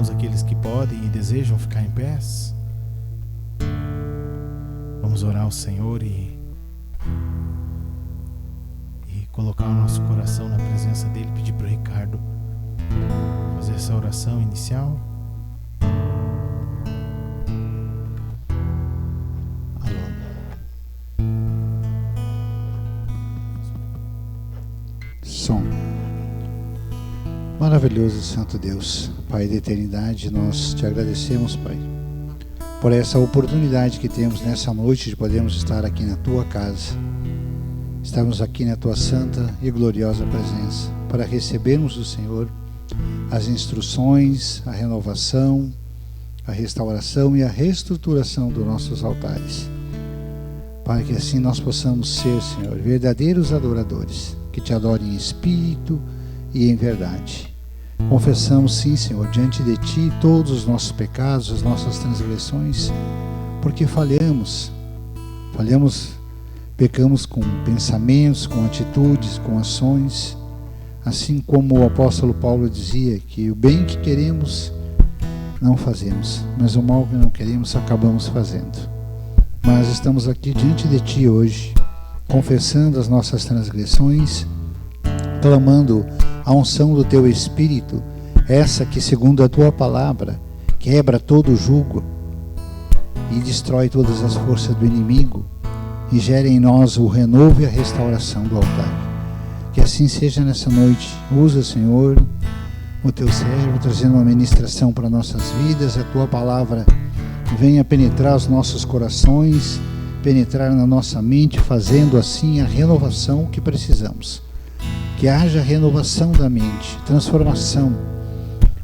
irmãos, aqueles que podem e desejam ficar em pés. Vamos orar ao Senhor e colocar o nosso coração na presença dele, pedir para o Ricardo fazer essa oração inicial. Som. Maravilhoso Santo Deus, Pai da eternidade, nós te agradecemos, Pai, por essa oportunidade que temos nessa noite de podermos estar aqui na tua casa, estarmos aqui na tua santa e gloriosa presença, para recebermos do Senhor as instruções, a renovação, a restauração e a reestruturação dos nossos altares. Pai, que assim nós possamos ser, Senhor, verdadeiros adoradores, que te adorem em espírito e em verdade. Confessamos, sim, Senhor, diante de ti todos os nossos pecados, as nossas transgressões, porque falhamos, pecamos com pensamentos, com atitudes, com ações, assim como o apóstolo Paulo dizia, que o bem que queremos não fazemos, mas o mal que não queremos acabamos fazendo. Mas estamos aqui diante de ti hoje, confessando as nossas transgressões, clamando a unção do teu Espírito, essa que, segundo a tua palavra, quebra todo o jugo e destrói todas as forças do inimigo e gera em nós o renovo e a restauração do altar. Que assim seja nessa noite. Usa, Senhor, o teu servo, trazendo uma ministração para nossas vidas, a tua palavra venha penetrar os nossos corações, penetrar na nossa mente, fazendo assim a renovação que precisamos. Que haja renovação da mente, transformação,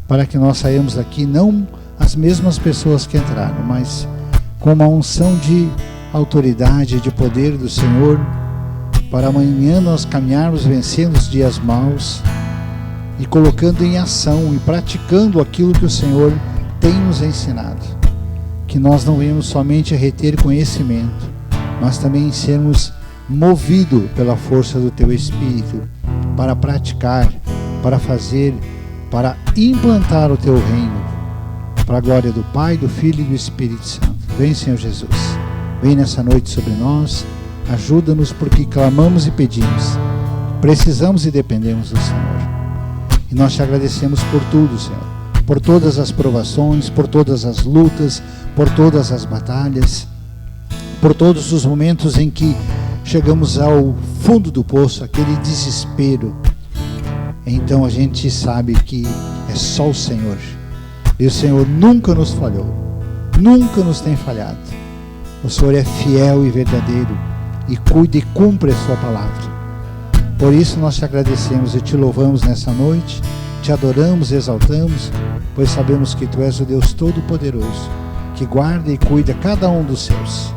para que nós saímos daqui não as mesmas pessoas que entraram, mas com uma unção de autoridade, de poder do Senhor, para amanhã nós caminharmos vencendo os dias maus e colocando em ação e praticando aquilo que o Senhor tem nos ensinado. Que nós não venhamos somente a reter conhecimento, mas também sermos movidos pela força do teu Espírito, para praticar, para fazer, para implantar o teu reino, para a glória do Pai, do Filho e do Espírito Santo. Vem, Senhor Jesus, vem nessa noite sobre nós, ajuda-nos porque clamamos e pedimos, precisamos e dependemos do Senhor. E nós te agradecemos por tudo, Senhor, por todas as provações, por todas as lutas, por todas as batalhas, por todos os momentos em que chegamos ao fundo do poço, aquele desespero. Então a gente sabe que é só o Senhor. E o Senhor nunca nos falhou, nunca nos tem falhado. O Senhor é fiel e verdadeiro e cuida e cumpre a sua palavra. Por isso nós te agradecemos e te louvamos nessa noite, te adoramos e exaltamos, pois sabemos que tu és o Deus Todo-Poderoso, que guarda e cuida cada um dos seus.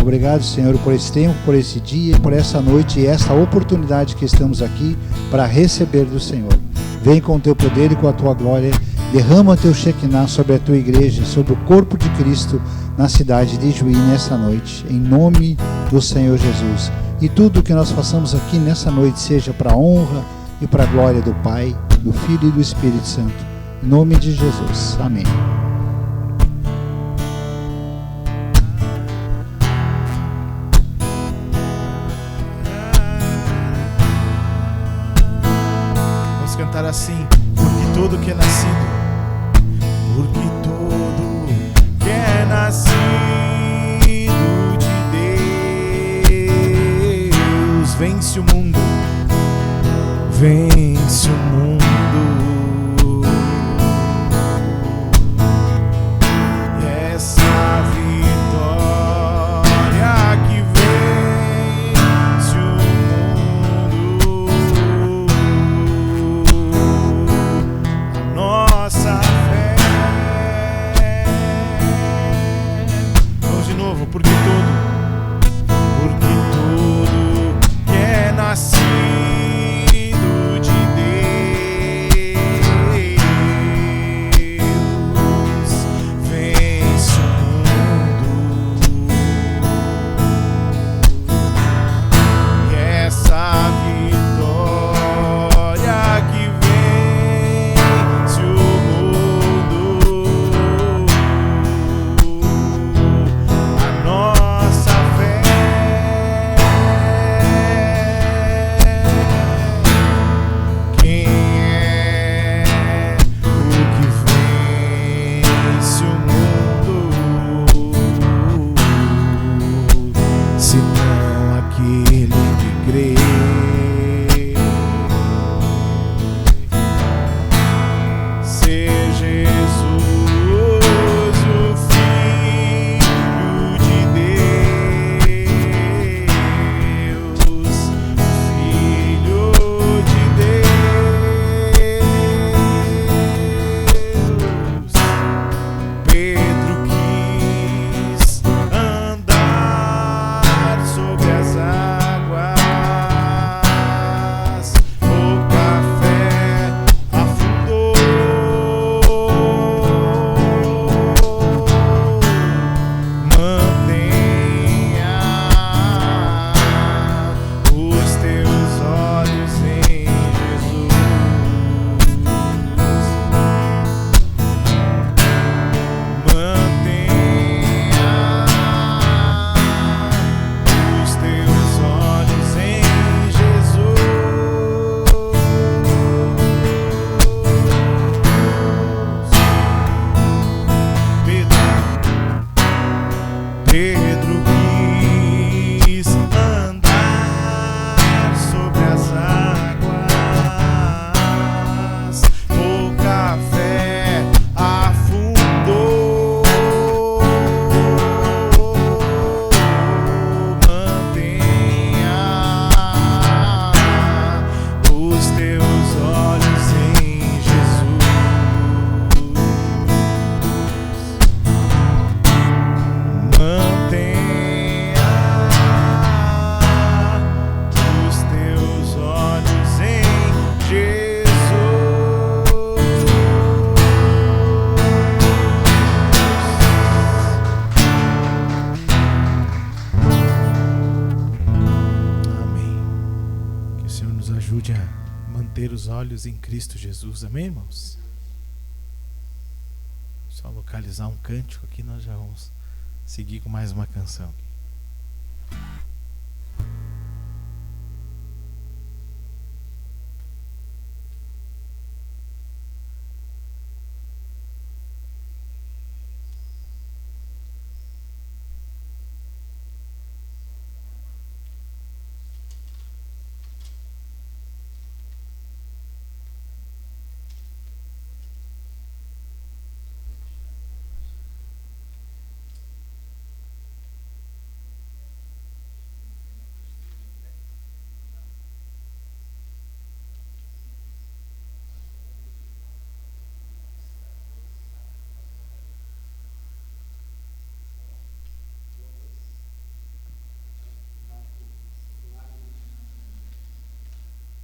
Obrigado, Senhor, por esse tempo, por esse dia, por essa noite e essa oportunidade que estamos aqui para receber do Senhor. Vem com o teu poder e com a tua glória, derrama teu Shekinah sobre a tua igreja, sobre o corpo de Cristo na cidade de Juí nessa noite, em nome do Senhor Jesus. E tudo que nós façamos aqui nessa noite seja para a honra e para a glória do Pai, do Filho e do Espírito Santo. Em nome de Jesus. Amém. Cantar assim, porque todo que é nascido, porque todo que é nascido de Deus vence o mundo, vence o mundo. E essa vitória que vence o mundo, nossa ajude a manter os olhos em Cristo Jesus. Amém, irmãos? Só localizar um cântico aqui, nós já vamos seguir com mais uma canção.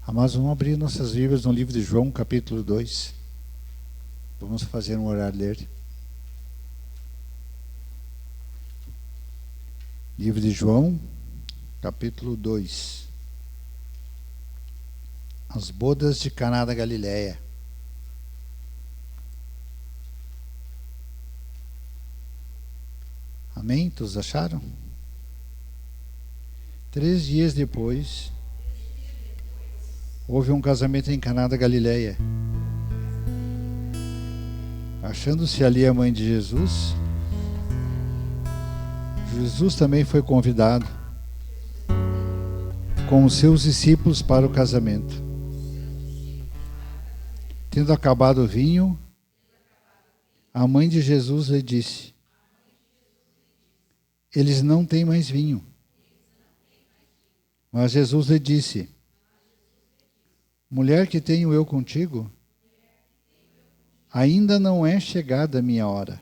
Amados, vamos abrir nossas Bíblias no livro de João, capítulo 2. Vamos fazer um orar ler. Livro de João, capítulo 2. As bodas de Caná da Galileia. Amém? Todos acharam? 3 dias depois, houve um casamento em Caná da Galileia. Achando-se ali a mãe de Jesus, Jesus também foi convidado com os seus discípulos para o casamento. Tendo acabado o vinho, a mãe de Jesus lhe disse: eles não têm mais vinho. Mas Jesus lhe disse: mulher, que tenho eu contigo? Ainda não é chegada a minha hora.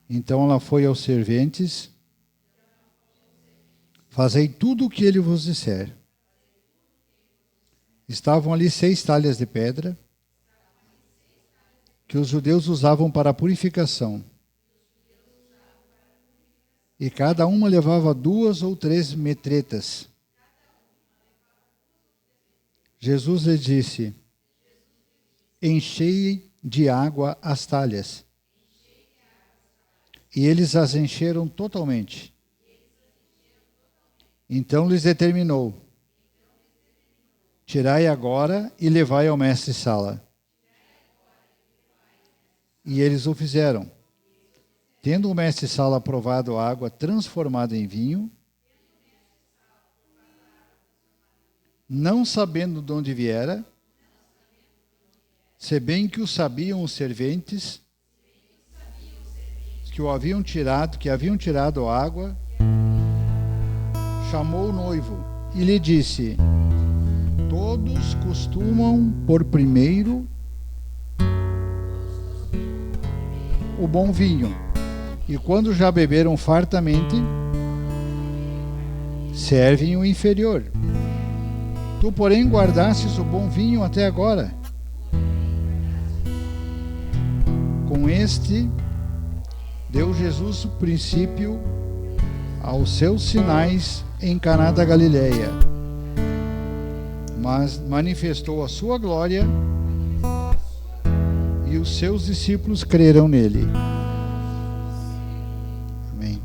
Então ela foi aos serventes: fazei tudo o que ele vos disser. Estavam ali 6 talhas de pedra, que os judeus usavam para a purificação. E cada uma levava 2 ou 3 metretas. Jesus lhe disse: enchei de água as talhas. E eles as encheram totalmente. Então lhes determinou: tirai agora e levai ao mestre-sala. E eles o fizeram. Tendo o mestre-sala provado a água transformada em vinho, não sabendo de onde viera, se bem que o sabiam os serventes que haviam tirado a água, chamou o noivo e lhe disse: todos costumam pôr primeiro o bom vinho, e quando já beberam fartamente, servem o inferior. Tu, porém, guardastes o bom vinho até agora. Com este, deu Jesus o princípio aos seus sinais em Caná da Galileia, mas manifestou a sua glória, e os seus discípulos creram nele. Amém.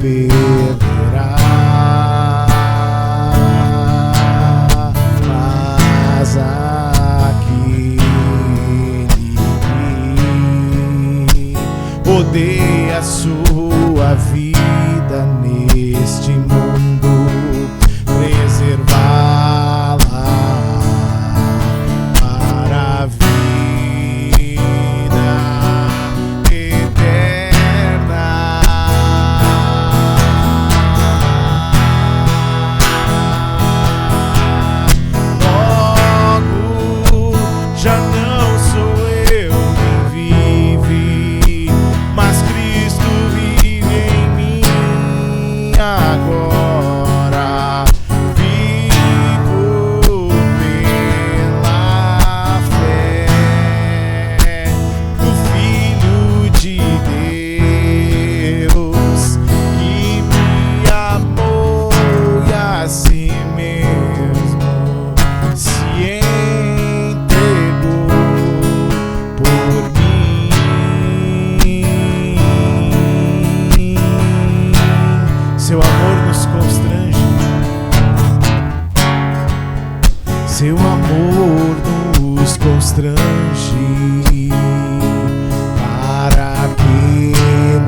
Perderá. odeia a sua vida neste mundo, preservá-la para a vida eterna. Logo já não sou eu quem vive, mas Cristo vive em mim agora. Vivo pela fé no Filho de Deus que me amou e a si mesmo se entregou por mim. Seu amor nos constrange, seu amor nos constrange, para que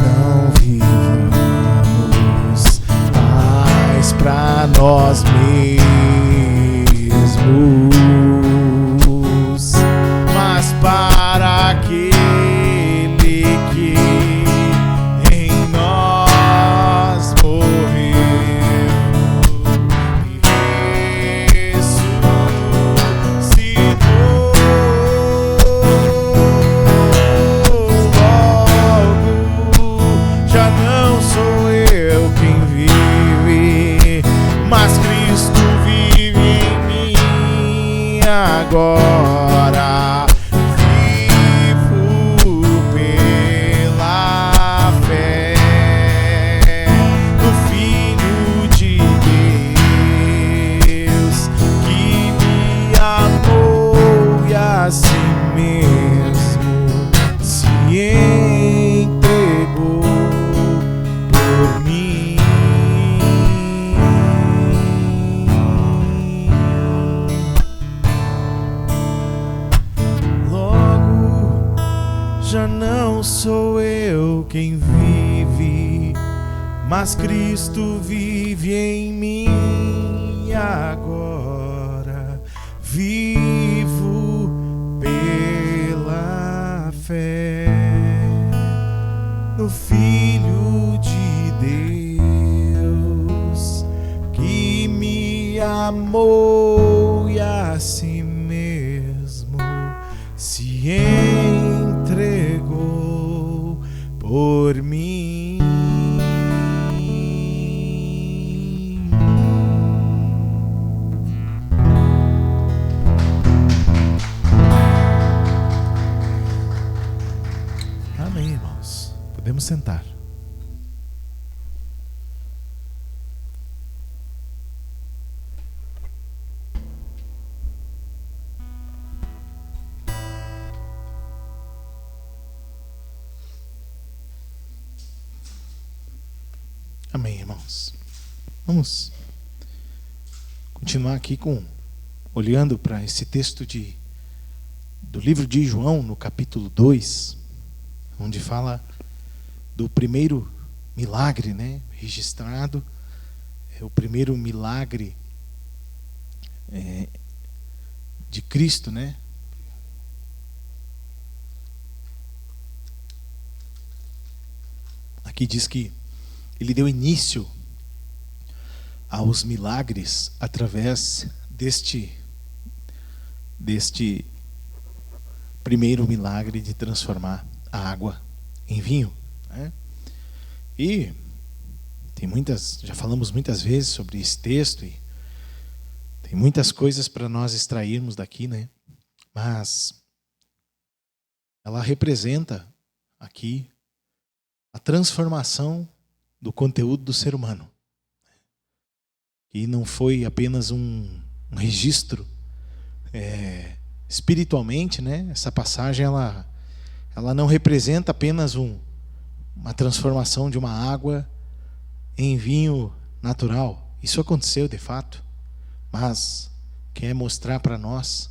não vivamos mais pra nós mesmos, mas para aquele que em nós morreu e ressuscitou. Logo já não sou eu quem vive, mas Cristo vive em mim agora. Vivo pela fé no Filho de Deus que me amou e a si mesmo se entregou por mim. Logo já não sou eu quem vive, mas Cristo vive em mim agora. Vivo pela fé no Filho de Deus que me amou e a si mesmo se entregou por mim. Amém, irmãos. Podemos sentar. Amém, irmãos. Vamos continuar aqui olhando para esse texto do livro de João, no capítulo 2, onde fala do primeiro milagre, né, registrado. É o primeiro milagre de Cristo, né? Aqui diz que ele deu início aos milagres através deste primeiro milagre de transformar a água em vinho, né? E já falamos muitas vezes sobre esse texto e tem muitas coisas para nós extrairmos daqui, né? Mas ela representa aqui a transformação do conteúdo do ser humano. E não foi apenas um registro espiritualmente, né? Essa passagem ela não representa apenas uma transformação de uma água em vinho natural. Isso aconteceu de fato, mas quer mostrar para nós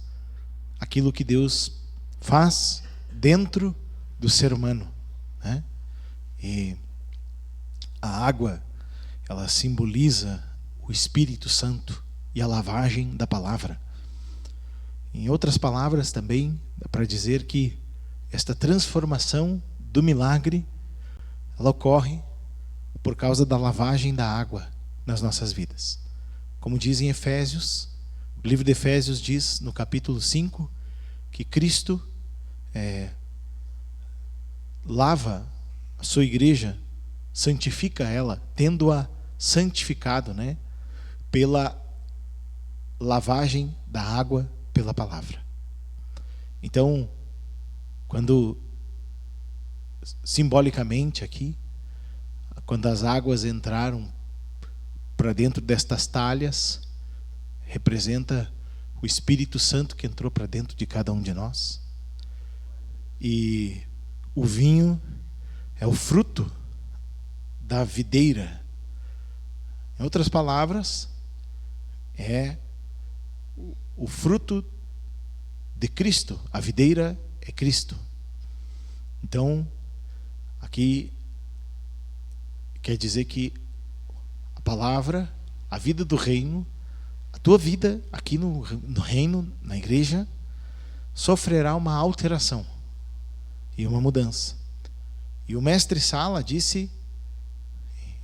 aquilo que Deus faz dentro do ser humano, né? E a água, ela simboliza o Espírito Santo e a lavagem da palavra. Em outras palavras também, dá para dizer que esta transformação do milagre, ela ocorre por causa da lavagem da água nas nossas vidas. Como diz em Efésios, o livro de Efésios diz no capítulo 5, que Cristo lava a sua igreja, santifica ela, tendo-a santificado, né, pela lavagem da água pela palavra. Então, quando simbolicamente aqui, quando as águas entraram para dentro destas talhas, representa o Espírito Santo que entrou para dentro de cada um de nós. E o vinho é o fruto da videira. Em outras palavras, é o fruto de Cristo. A videira é Cristo. Então, aqui quer dizer que a palavra, a vida do reino, a tua vida aqui no reino, na igreja, sofrerá uma alteração e uma mudança. E o mestre Sala disse,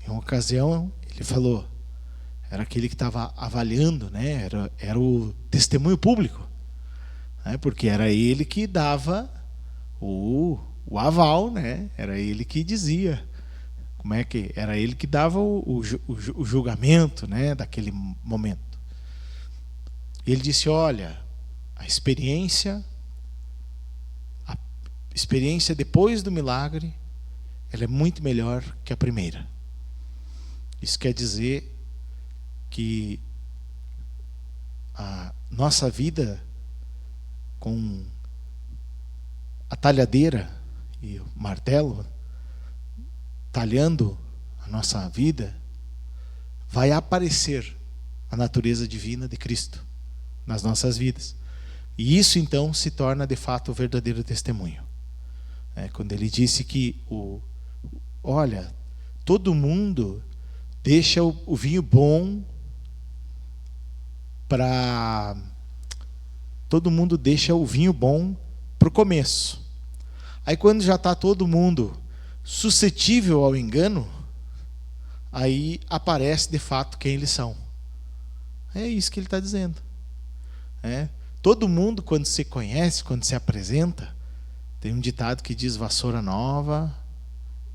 em uma ocasião, ele falou, era aquele que estava avaliando, né? Era o testemunho público, né? Porque era ele que dava o aval, né? Era ele que dizia, como é que era ele que dava o julgamento, né? Daquele momento. Ele disse, olha, a experiência depois do milagre, ela é muito melhor que a primeira. Isso quer dizer que a nossa vida com a talhadeira e o martelo talhando a nossa vida, vai aparecer a natureza divina de Cristo nas nossas vidas. E isso então se torna de fato o verdadeiro testemunho. Quando ele disse que olha, todo mundo deixa o vinho bom para... Todo mundo deixa o vinho bom para o começo. Aí quando já está todo mundo suscetível ao engano, aí aparece de fato quem eles são. É isso que ele está dizendo. Todo mundo, quando se conhece, quando se apresenta, tem um ditado que diz, vassoura nova,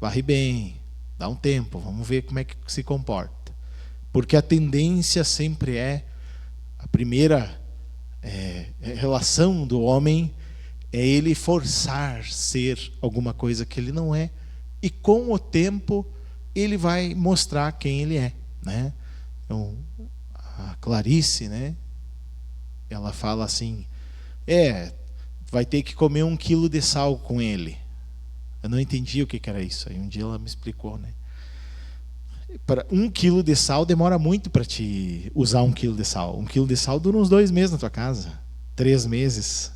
varre bem, dá um tempo, vamos ver como é que se comporta. Porque a tendência sempre a primeira relação do homem é ele forçar ser alguma coisa que ele não é, e com o tempo ele vai mostrar quem ele é, né? Então, a Clarice, né? Ela fala assim, vai ter que comer 1 quilo de sal com ele. Eu não entendi o que era isso. Aí um dia ela me explicou, né? Para 1 quilo de sal demora muito para te usar 1 quilo de sal. 1 quilo de sal dura uns 2 meses na tua casa, 3 meses,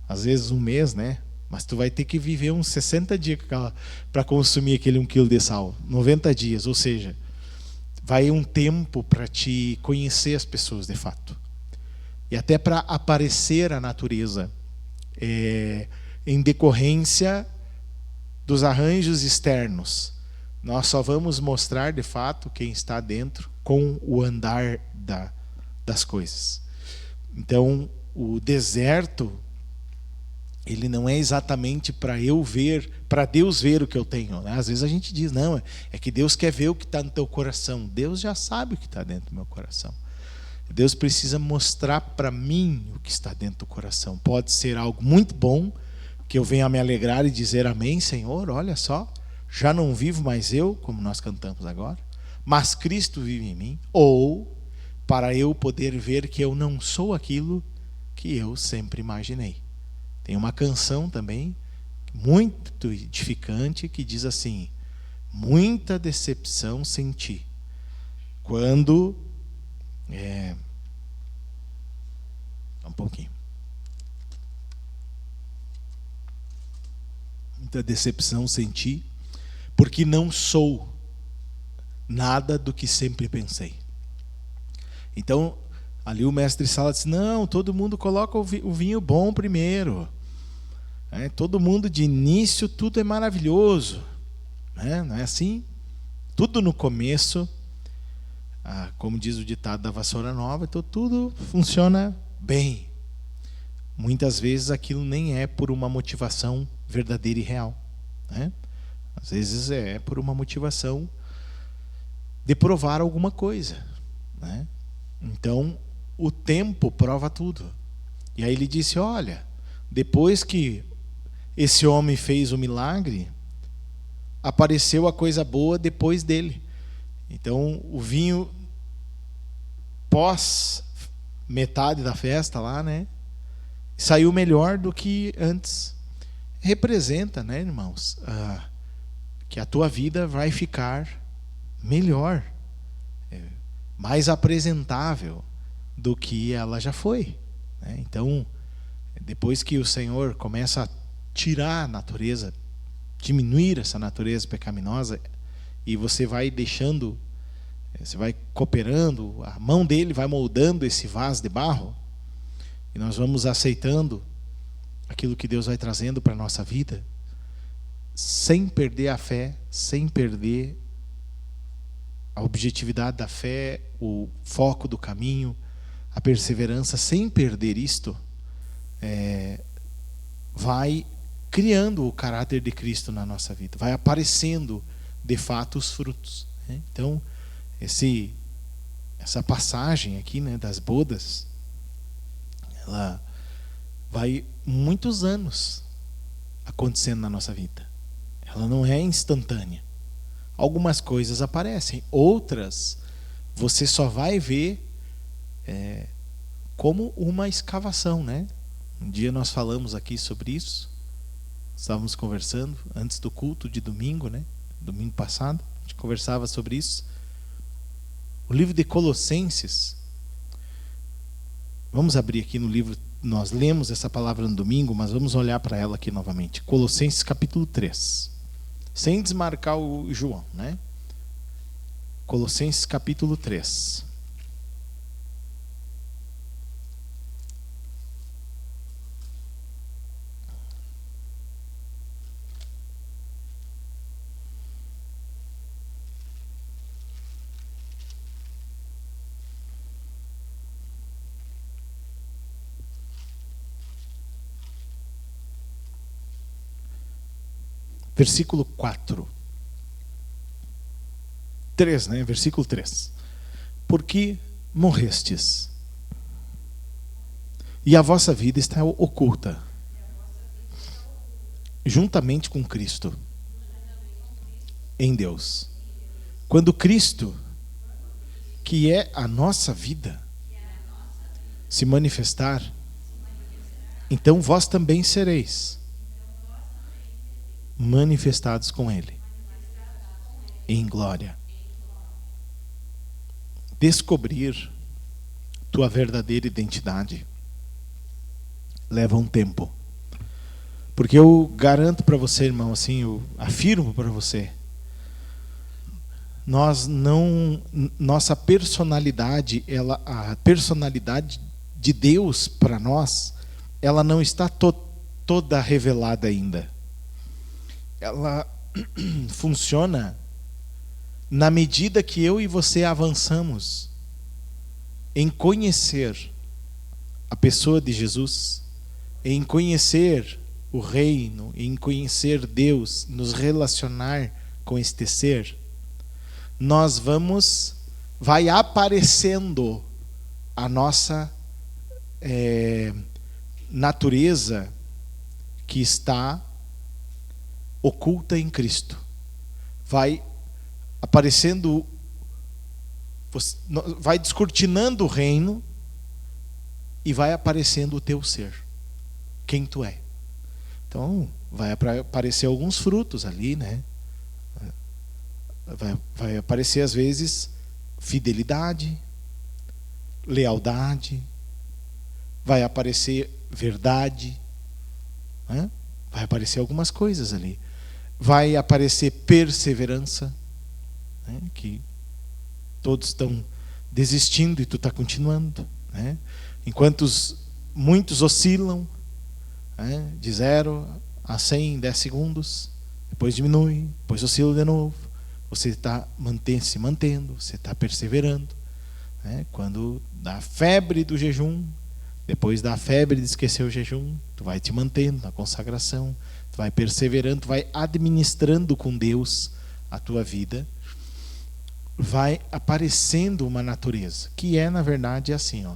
às vezes 1 mês, né? Mas tu vai ter que viver uns 60 dias para consumir aquele 1 quilo de sal, 90 dias, ou seja, vai um tempo para te conhecer as pessoas de fato. E até para aparecer a natureza em decorrência dos arranjos externos. Nós só vamos mostrar de fato quem está dentro com o andar das coisas. Então, o deserto, ele não é exatamente para Deus ver o que eu tenho, né? Às vezes a gente diz, não, é que Deus quer ver o que está no teu coração. Deus já sabe o que está dentro do meu coração. Deus precisa mostrar para mim o que está dentro do coração. Pode ser algo muito bom, que eu venha me alegrar e dizer amém, Senhor, olha só, já não vivo mais eu, como nós cantamos agora, mas Cristo vive em mim. Ou para eu poder ver que eu não sou aquilo que eu sempre imaginei. Tem uma canção também, muito edificante, que diz assim, muita decepção senti, quando... um pouquinho. Muita decepção senti, porque não sou nada do que sempre pensei. Então, ali o mestre Sala disse, não, todo mundo coloca o vinho bom primeiro. Todo mundo de início, tudo é maravilhoso. Não é assim? Tudo no começo, como diz o ditado da vassoura nova, então tudo funciona bem. Muitas vezes aquilo nem é por uma motivação verdadeira e real. Às vezes é por uma motivação de provar alguma coisa. Então, o tempo prova tudo. E aí ele disse, olha, depois que esse homem fez o milagre, apareceu a coisa boa depois dele. Então, o vinho pós metade da festa lá, saiu melhor do que antes. Representa, irmãos, que a tua vida vai ficar melhor, mais apresentável do que ela já foi. Então, depois que o Senhor começa a tirar a natureza, diminuir essa natureza pecaminosa, e você vai deixando, você vai cooperando, a mão dele vai moldando esse vaso de barro, e nós vamos aceitando aquilo que Deus vai trazendo para a nossa vida, sem perder a fé, sem perder a objetividade da fé, o foco do caminho, a perseverança, sem perder isto, vai criando o caráter de Cristo na nossa vida, vai aparecendo de fato os frutos. Então, essa passagem aqui, das bodas, ela vai muitos anos acontecendo na nossa vida. Ela não é instantânea. Algumas coisas aparecem, outras você só vai ver como uma escavação, Um dia nós falamos aqui sobre isso, estávamos conversando antes do culto de domingo, domingo passado, a gente conversava sobre isso. O livro de Colossenses, vamos abrir aqui no livro, nós lemos essa palavra no domingo, mas vamos olhar para ela aqui novamente. Colossenses capítulo 3. Sem desmarcar o João, Colossenses capítulo 3. Versículo 4. 3, Versículo 3. Porque morrestes, e a vossa vida está oculta, juntamente com Cristo, em Deus. Quando Cristo, que é a nossa vida, se manifestar, então vós também sereis manifestados com Ele em glória. Descobrir tua verdadeira identidade leva um tempo, porque eu garanto para você, irmão, eu afirmo para você, nossa personalidade, a personalidade de Deus para nós, ela não está toda revelada ainda. Ela funciona na medida que eu e você avançamos em conhecer a pessoa de Jesus, em conhecer o reino, em conhecer Deus, nos relacionar com este ser. Vai aparecendo a nossa natureza que está oculta em Cristo. Vai aparecendo, vai descortinando o reino e vai aparecendo o teu ser, quem tu é. Então, vai aparecer alguns frutos ali, Vai aparecer às vezes fidelidade, lealdade, vai aparecer verdade, vai aparecer algumas coisas ali. vai aparecer perseverança, né? Que todos estão desistindo e tu está continuando, né? Enquanto muitos oscilam, né? De 0 a 100 em 10 segundos, depois diminui, depois oscila de novo. Você está se mantendo, você está perseverando, né? Quando dá a febre do jejum, depois da febre de esquecer o jejum, tu vai te mantendo na consagração, tu vai perseverando, tu vai administrando com Deus a tua vida. Vai aparecendo uma natureza, que é, na verdade, assim, ó,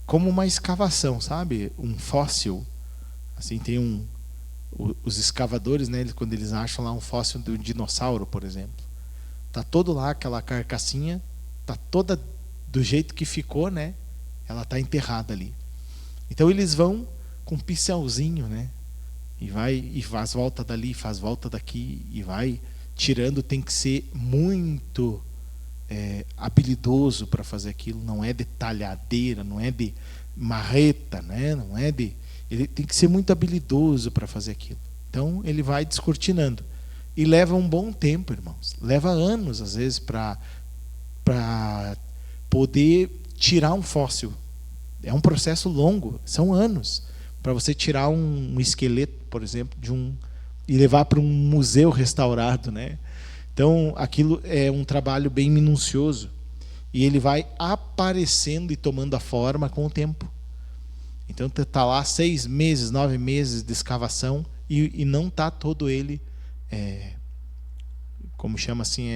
como uma escavação, sabe? Um fóssil. Assim, tem os escavadores, né, quando eles acham lá um fóssil de um dinossauro, por exemplo, tá todo lá, aquela carcassinha, tá toda do jeito que ficou, né? Ela tá enterrada ali. Então eles vão com um pincelzinho, né? E faz volta dali, faz volta daqui, e vai tirando. Tem que ser muito habilidoso para fazer aquilo. Não é de talhadeira, não é de marreta, né? Não é de... Ele tem que ser muito habilidoso para fazer aquilo. Então ele vai descortinando. E leva um bom tempo, irmãos. Leva anos, às vezes, para poder tirar um fóssil. É um processo longo, são anos. Para você tirar um esqueleto, por exemplo, e levar para um museu restaurado, né? Então, aquilo é um trabalho bem minucioso. E ele vai aparecendo e tomando a forma com o tempo. Então, está lá 6 meses, 9 meses de escavação e não está todo ele, como chama assim,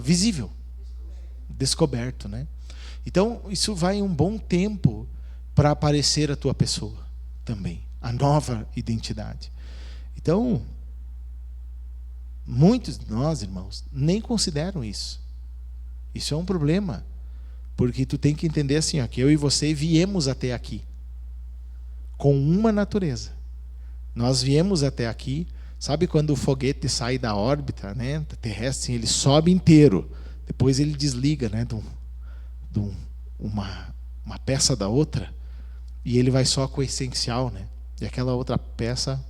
visível, descoberto, né? Então, isso vai um bom tempo para aparecer a tua pessoa também, a nova identidade. Então, muitos de nós, irmãos, nem consideram isso. Isso é um problema. Porque tu tem que entender assim, ó, que eu e você viemos até aqui com uma natureza. Nós viemos até aqui, sabe quando o foguete sai da órbita, né, terrestre, ele sobe inteiro, depois ele desliga, né, uma peça da outra, e ele vai só com o essencial, né? E aquela outra peça,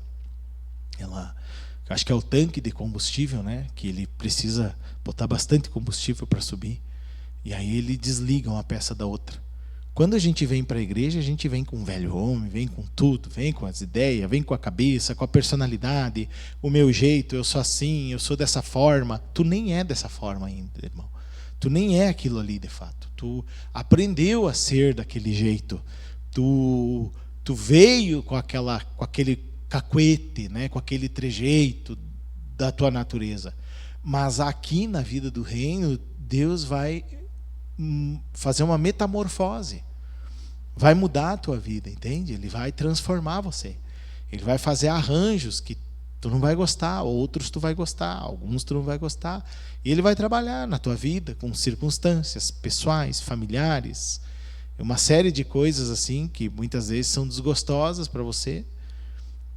acho que é o tanque de combustível, né, que ele precisa botar bastante combustível para subir. E aí ele desliga uma peça da outra. Quando a gente vem para a igreja, a gente vem com o velho homem, vem com tudo, vem com as ideias, vem com a cabeça, com a personalidade, o meu jeito, eu sou assim, eu sou dessa forma. Tu nem é dessa forma ainda, irmão. Tu nem é aquilo ali, de fato. Tu aprendeu a ser daquele jeito. Tu veio com aquele cacuete, né, com aquele trejeito da tua natureza. Mas aqui na vida do reino, Deus vai fazer uma metamorfose, vai mudar a tua vida, entende? Ele vai transformar você, ele vai fazer arranjos que tu não vai gostar, outros tu vai gostar, alguns tu não vai gostar, e ele vai trabalhar na tua vida com circunstâncias pessoais, familiares, uma série de coisas assim que muitas vezes são desgostosas para você,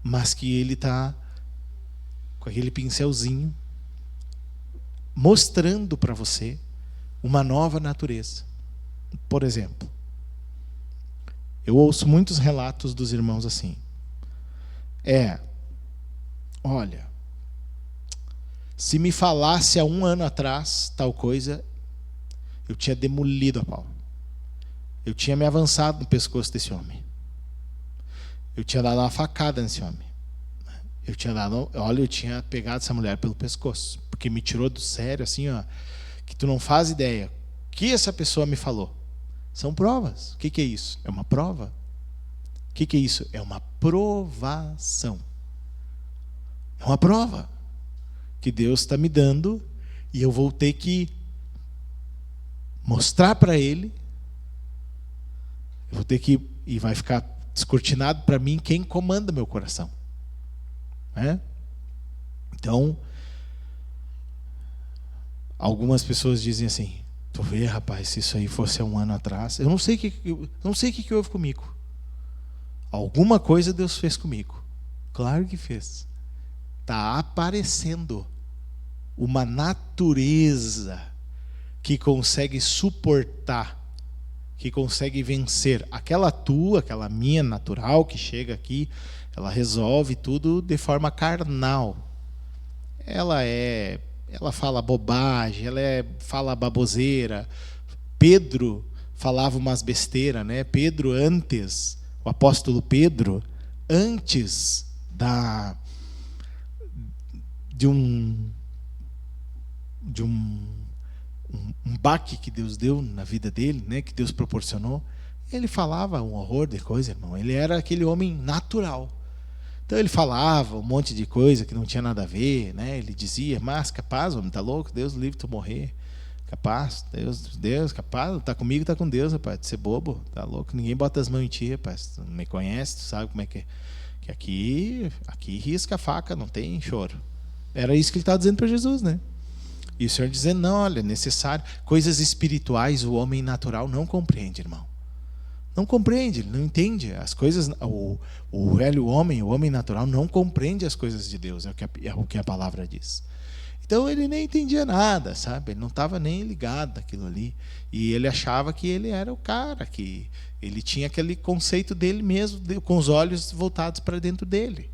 mas que ele está com aquele pincelzinho mostrando para você uma nova natureza. Por exemplo, eu ouço muitos relatos dos irmãos assim. Olha, se me falasse há 1 ano atrás tal coisa, eu tinha demolido a pau. Eu tinha me avançado no pescoço desse homem. Eu tinha dado uma facada nesse homem. Eu tinha pegado essa mulher pelo pescoço, porque me tirou do sério, assim, ó, que tu não faz ideia. O que essa pessoa me falou? São provas. O que é isso? É uma prova. O que é isso? É uma provação. É uma prova que Deus está me dando e eu vou ter que mostrar para Ele. Eu vou ter que... E vai ficar descortinado para mim quem comanda meu coração. Então, algumas pessoas dizem assim: tu vê, rapaz, se isso aí fosse há 1 ano atrás, eu não sei o que houve comigo. Alguma coisa Deus fez comigo. Claro que fez. Está aparecendo uma natureza que consegue suportar, que consegue vencer aquela minha natural que chega aqui, ela resolve tudo de forma carnal. Ela fala bobagem, fala baboseira. Pedro falava umas besteiras, né? O apóstolo Pedro, antes de um baque que Deus deu na vida dele, né? Que Deus proporcionou, ele falava um horror de coisa, irmão. Ele era aquele homem natural. Então ele falava um monte de coisa que não tinha nada a ver, né? Ele dizia, mas capaz, homem, tá louco? Deus livre tu morrer. Capaz, Deus, capaz, tá comigo, tá com Deus, rapaz. De ser bobo, tá louco? Ninguém bota as mãos em ti, rapaz. Tu não me conhece, tu sabe como é que é. Que aqui risca a faca, não tem choro. Era isso que ele estava dizendo para Jesus, né? E o Senhor dizendo, não, olha, é necessário. Coisas espirituais o homem natural não compreende, irmão. Não compreende, ele não entende as coisas. O velho homem, o homem natural, não compreende as coisas de Deus, é o que a palavra diz. Então ele nem entendia nada, sabe? Ele não estava nem ligado naquilo ali. E ele achava que ele era o cara, que ele tinha aquele conceito dele mesmo, com os olhos voltados para dentro dele.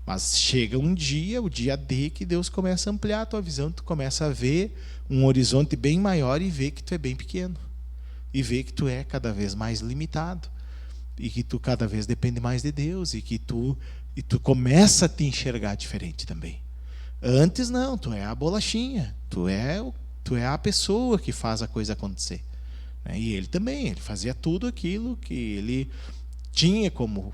Mas chega um dia, o dia D, que Deus começa a ampliar a tua visão, tu começa a ver um horizonte bem maior e ver que tu é bem pequeno. E ver que tu é cada vez mais limitado. E que tu cada vez depende mais de Deus. E tu começa a te enxergar diferente também. Antes não, tu é a bolachinha. Tu é a pessoa que faz a coisa acontecer. E ele também, ele fazia tudo aquilo que ele tinha como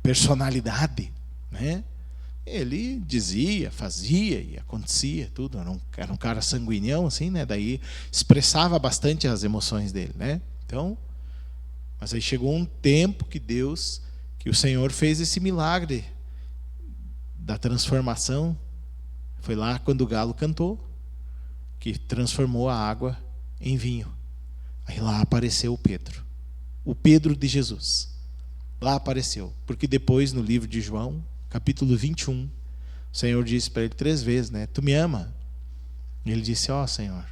personalidade, né? Ele dizia, fazia e acontecia tudo. Era um cara sanguinhão, assim, né? Daí expressava bastante as emoções dele, né? Então, mas aí chegou um tempo que o Senhor fez esse milagre da transformação. Foi lá quando o galo cantou, que transformou a água em vinho. Aí lá apareceu o Pedro de Jesus. Lá apareceu, porque depois no livro de João, capítulo 21, o Senhor disse para ele 3 vezes, né? Tu me ama? E ele disse, ó Senhor,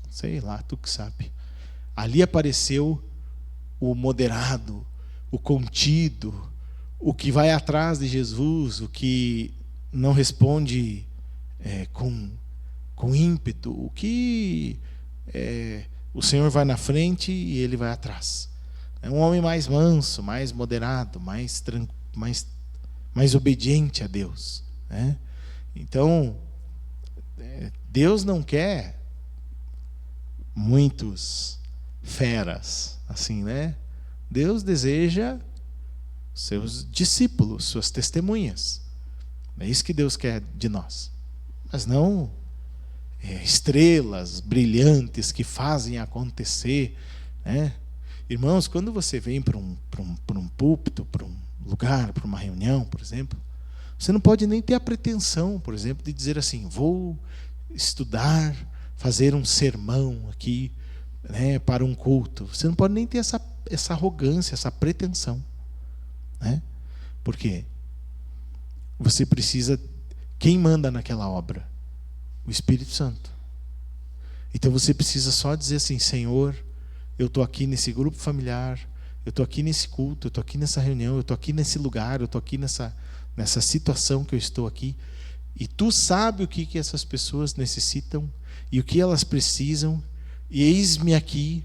sei lá, tu que sabe. Ali apareceu o moderado, o contido, o que vai atrás de Jesus, o que não responde com ímpeto, o que o Senhor vai na frente e ele vai atrás. É um homem mais manso, mais moderado, mais obediente a Deus, né? Então, Deus não quer muitos feras, assim, né? Deus deseja seus discípulos, suas testemunhas. É isso que Deus quer de nós. Mas não estrelas brilhantes que fazem acontecer, né? Irmãos, quando você vem para um púlpito, para um lugar, para uma reunião, por exemplo, você não pode nem ter a pretensão, por exemplo, de dizer assim, vou estudar, fazer um sermão aqui, né, para um culto. Você não pode nem ter essa arrogância, essa pretensão, né? Por quê? Você precisa... Quem manda naquela obra? O Espírito Santo. Então você precisa só dizer assim, Senhor, eu estou aqui nesse grupo familiar, eu estou aqui nesse culto, eu estou aqui nessa reunião, eu estou aqui nesse lugar, eu estou aqui nessa situação que eu estou aqui, e tu sabe o que essas pessoas necessitam e o que elas precisam, e eis-me aqui,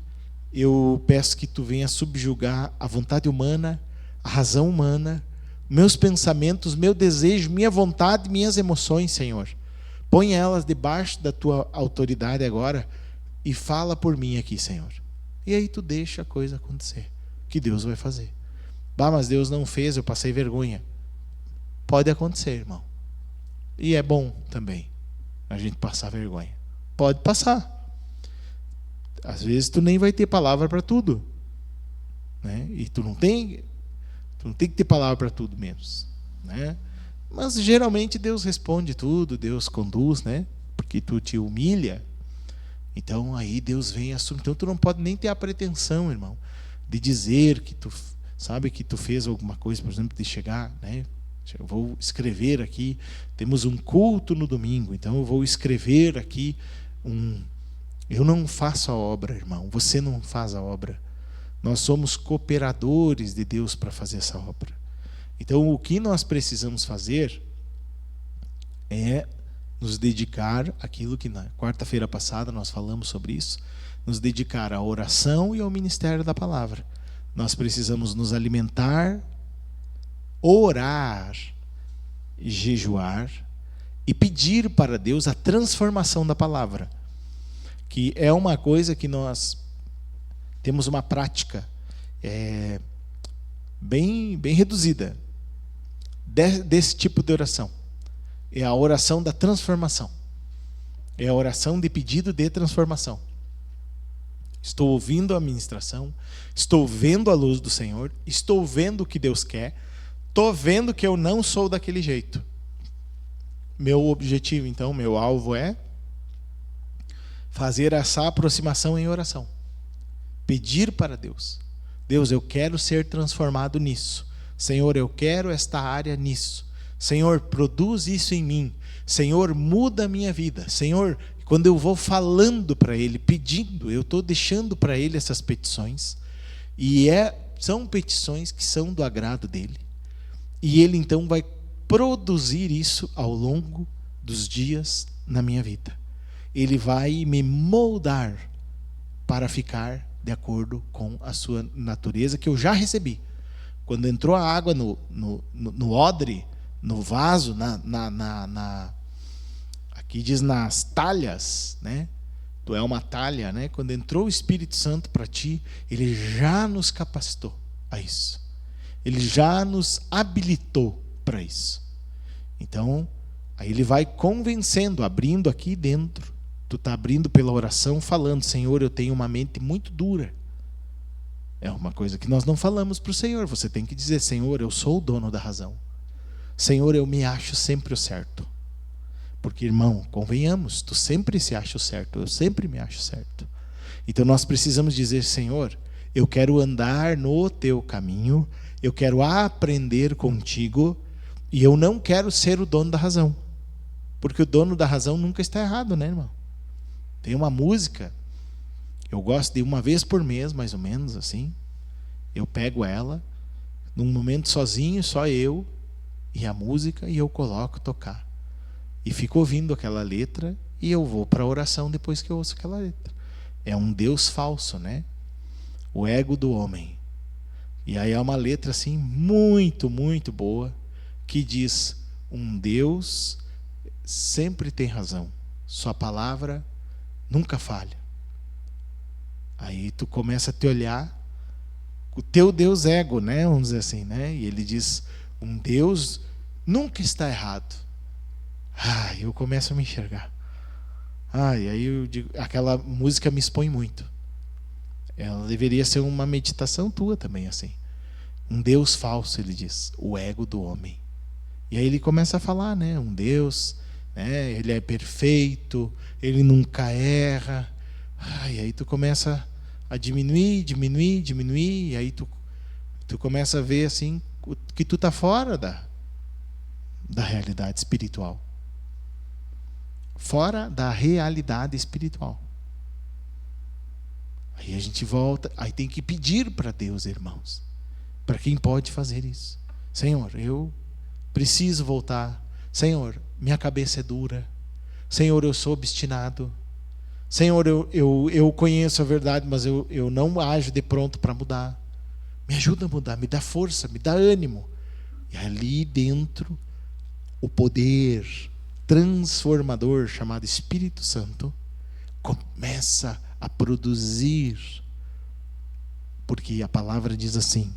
eu peço que tu venha subjugar a vontade humana, a razão humana, meus pensamentos, meu desejo, minha vontade, minhas emoções, Senhor. Põe elas debaixo da tua autoridade agora e fala por mim aqui, Senhor. E aí tu deixa a coisa acontecer, que Deus vai fazer. Mas Deus não fez, eu passei vergonha. Pode acontecer, irmão. E é bom também a gente passar vergonha. Pode passar. Às vezes tu nem vai ter palavra para tudo, né? E tu não tem que ter palavra para tudo menos, né? Mas geralmente Deus responde tudo, Deus conduz, né? Porque tu te humilha. Então aí Deus vem assumir. Então tu não pode nem ter a pretensão, irmão, de dizer que tu sabe que tu fez alguma coisa, por exemplo, de chegar, né? Eu vou escrever aqui, temos um culto no domingo, então eu vou escrever aqui eu não faço a obra, irmão, você não faz a obra. Nós somos cooperadores de Deus para fazer essa obra. Então, o que nós precisamos fazer é nos dedicar àquilo que na quarta-feira passada nós falamos sobre isso, nos dedicar à oração e ao ministério da palavra. Nós precisamos nos alimentar, orar, jejuar e pedir para Deus a transformação da palavra, que é uma coisa que nós temos uma prática bem reduzida desse tipo de oração. É a oração da transformação. É a oração de pedido de transformação. Estou ouvindo a ministração, estou vendo a luz do Senhor, estou vendo o que Deus quer, estou vendo que eu não sou daquele jeito. Meu objetivo, então, meu alvo é fazer essa aproximação em oração. Pedir para Deus. Deus, eu quero ser transformado nisso. Senhor, eu quero esta área nisso. Senhor, produz isso em mim. Senhor, muda a minha vida. Senhor, quando eu vou falando para Ele, pedindo, eu estou deixando para Ele essas petições. E são petições que são do agrado dEle. E Ele então vai produzir isso ao longo dos dias na minha vida. Ele vai me moldar para ficar de acordo com a sua natureza que eu já recebi. Quando entrou a água no odre, no vaso, aqui diz nas talhas, né? Tu é uma talha, né? Quando entrou o Espírito Santo para ti, ele já nos capacitou a isso. Ele já nos habilitou para isso. Então, aí ele vai convencendo, abrindo aqui dentro. Tu está abrindo pela oração, falando, Senhor, eu tenho uma mente muito dura. É uma coisa que nós não falamos para o Senhor. Você tem que dizer, Senhor, eu sou o dono da razão. Senhor, eu me acho sempre o certo. Porque, irmão, convenhamos, tu sempre se acha o certo, eu sempre me acho certo. Então nós precisamos dizer, Senhor, eu quero andar no teu caminho, eu quero aprender contigo, e eu não quero ser o dono da razão. Porque o dono da razão nunca está errado, né, irmão? Tem uma música, eu gosto de uma vez por mês, mais ou menos, assim, eu pego ela, num momento sozinho, só eu, e a música, e eu coloco tocar. E fico ouvindo aquela letra, e eu vou para a oração depois que eu ouço aquela letra. É um Deus falso, né? O ego do homem. E aí é uma letra assim, muito, muito boa, que diz, um Deus sempre tem razão. Sua palavra nunca falha. Aí tu começa a te olhar, o teu Deus ego, né? Vamos dizer assim, né? E ele diz, um Deus nunca está errado. Eu começo a me enxergar. E aí eu digo, aquela música me expõe muito. Ela deveria ser uma meditação tua também, assim. Um Deus falso, ele diz, o ego do homem. E aí ele começa a falar, né? Um Deus, né? Ele é perfeito, ele nunca erra. E aí tu começa a diminuir, e aí tu começa a ver assim que tu está fora da realidade espiritual. Fora da realidade espiritual. Aí a gente volta, aí tem que pedir para Deus, irmãos. Para quem pode fazer isso. Senhor, eu preciso voltar. Senhor, minha cabeça é dura. Senhor, eu sou obstinado. Senhor, eu conheço a verdade, mas eu não ajo de pronto para mudar. Me ajuda a mudar, me dá força, me dá ânimo. E ali dentro, o poder transformador chamado Espírito Santo começa a produzir. Porque a palavra diz assim,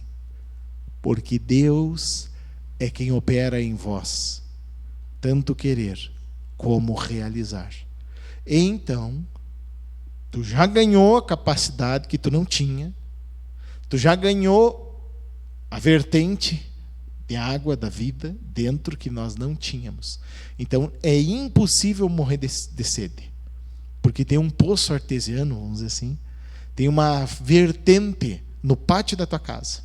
porque Deus é quem opera em vós, tanto querer como realizar. Então, tu já ganhou a capacidade que tu não tinha, tu já ganhou a vertente de água da vida dentro que nós não tínhamos. Então, é impossível morrer de sede, porque tem um poço artesiano, vamos dizer assim, tem uma vertente no pátio da tua casa.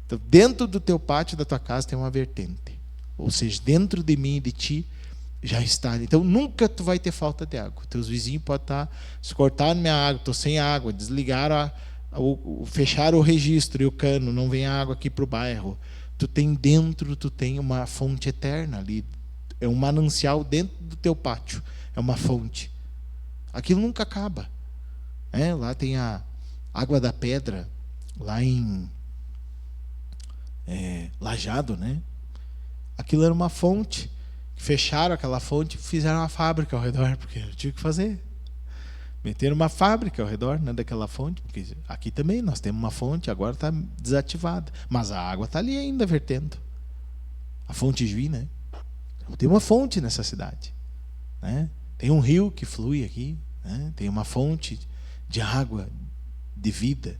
Então, dentro do teu pátio da tua casa tem uma vertente. Ou seja, dentro de mim e de ti já está. Então, nunca tu vai ter falta de água. Teus vizinhos podem estar, se cortaram minha água, estou sem água, desligaram fechar o registro e o cano, não vem água aqui para o bairro. Tu tem uma fonte eterna ali. É um manancial dentro do teu pátio. É uma fonte. Aquilo nunca acaba. Lá tem a água da pedra, lá em Lajado, né? Aquilo era uma fonte. Fecharam aquela fonte e fizeram uma fábrica ao redor, porque não tinha o que fazer. Meteram uma fábrica ao redor, né, daquela fonte, porque aqui também nós temos uma fonte, agora está desativada. Mas a água está ali ainda vertendo. A fonte Juí, né? Tem uma fonte nessa cidade. Né? Tem um rio que flui aqui, né? Tem uma fonte de água, de vida.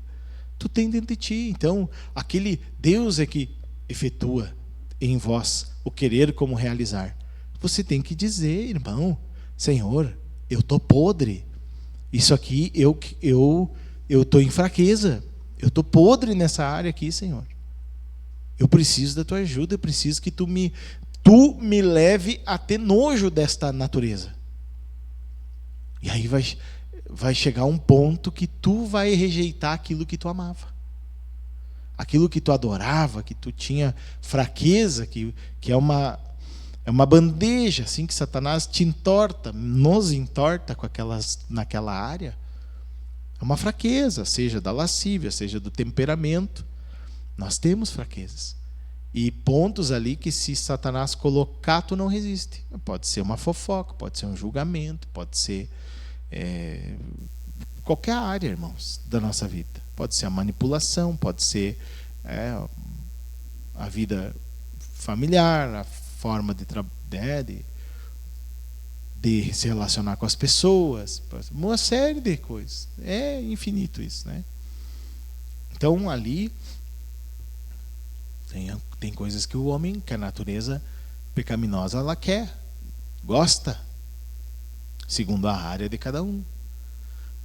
Tu tem dentro de ti. Então, aquele Deus é que efetua em vós o querer como realizar. Você tem que dizer, irmão, Senhor, eu estou podre. Isso aqui, eu estou em fraqueza. Eu estou podre nessa área aqui, Senhor. Eu preciso da tua ajuda. Eu preciso que tu me leve a ter nojo desta natureza. E aí vai chegar um ponto que tu vai rejeitar aquilo que tu amava. Aquilo que tu adorava, que tu tinha fraqueza, que é uma bandeja assim que Satanás te entorta, nos entorta naquela área. É uma fraqueza, seja da lascívia, seja do temperamento. Nós temos fraquezas. E pontos ali que se Satanás colocar, tu não resiste. Pode ser uma fofoca, pode ser um julgamento, pode ser qualquer área, irmãos, da nossa vida. Pode ser a manipulação, pode ser a vida familiar, a forma de se relacionar com as pessoas, uma série de coisas. É infinito isso, né? Então ali tem coisas que o homem, que a natureza pecaminosa, ela quer, gosta, segundo a área de cada um.